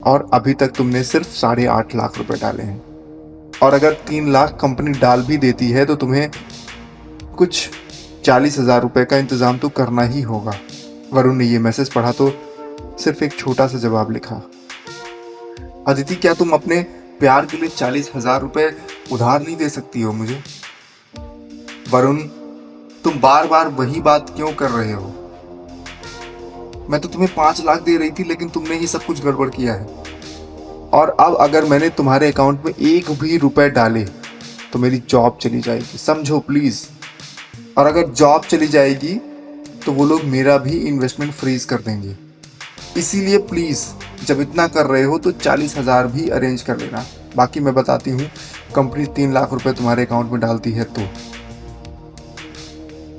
और अभी तक तुमने सिर्फ 8.5 लाख रुपए डाले हैं। और अगर 3 लाख कंपनी डाल भी देती है तो तुम्हें कुछ 40,000 रुपए का इंतजाम तो करना ही होगा। वरुण ने ये मैसेज पढ़ा तो सिर्फ एक छोटा सा जवाब लिखा, अदिति क्या तुम अपने प्यार के लिए 40,000 रुपए उधार नहीं दे सकती हो मुझे? वरुण, तुम बार बार वही बात क्यों कर रहे हो? मैं तो तुम्हें 5 लाख दे रही थी, लेकिन तुमने ही सब कुछ गड़बड़ किया है। और अब अगर मैंने तुम्हारे अकाउंट में एक भी रुपए डाले तो मेरी जॉब चली जाएगी, समझो प्लीज। और अगर जॉब चली जाएगी तो वो लोग मेरा भी इन्वेस्टमेंट फ्रीज कर देंगे। इसीलिए प्लीज, जब इतना कर रहे हो तो 40,000 भी अरेंज कर लेना। बाकी मैं बताती हूँ, कंपनी 3 लाख रुपए तुम्हारे अकाउंट में डालती है तो।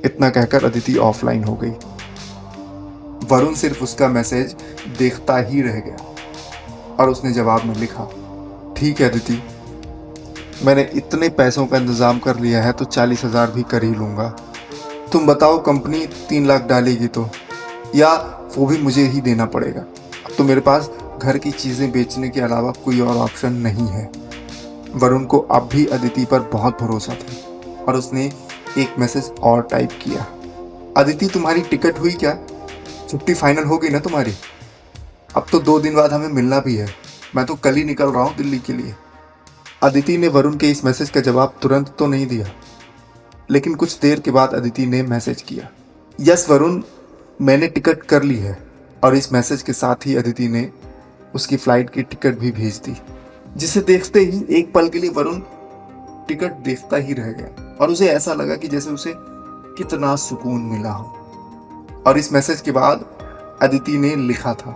इतना कहकर अदिति ऑफलाइन हो गई। वरुण सिर्फ उसका मैसेज देखता ही रह गया और उसने जवाब में लिखा, ठीक है अदिति, मैंने इतने पैसों का इंतजाम कर लिया है तो 40,000 भी कर ही लूंगा। तुम बताओ, कंपनी 3 लाख डालेगी तो, या वो भी मुझे ही देना पड़ेगा? अब तो मेरे पास घर की चीजें बेचने के अलावा कोई और ऑप्शन नहीं है। वरुण को अब भी अदिति पर बहुत भरोसा था और उसने एक मैसेज और टाइप किया, अदिति तुम्हारी टिकट हुई क्या? छुट्टी फाइनल हो गई ना तुम्हारी? अब तो 2 दिन बाद हमें मिलना भी है, मैं तो कल ही निकल रहा हूँ दिल्ली के लिए। अदिति ने वरुण के इस मैसेज का जवाब तुरंत तो नहीं दिया, लेकिन कुछ देर के बाद अदिति ने मैसेज किया, यस वरुण, मैंने टिकट कर ली है। और इस मैसेज के साथ ही अदिति ने उसकी फ्लाइट की टिकट भी भेज दी, जिसे देखते ही एक पल के लिए वरुण टिकट देखता ही रह गया और उसे ऐसा लगा कि जैसे उसे कितना सुकून मिला हो। और इस मैसेज के बाद अदिति ने लिखा था,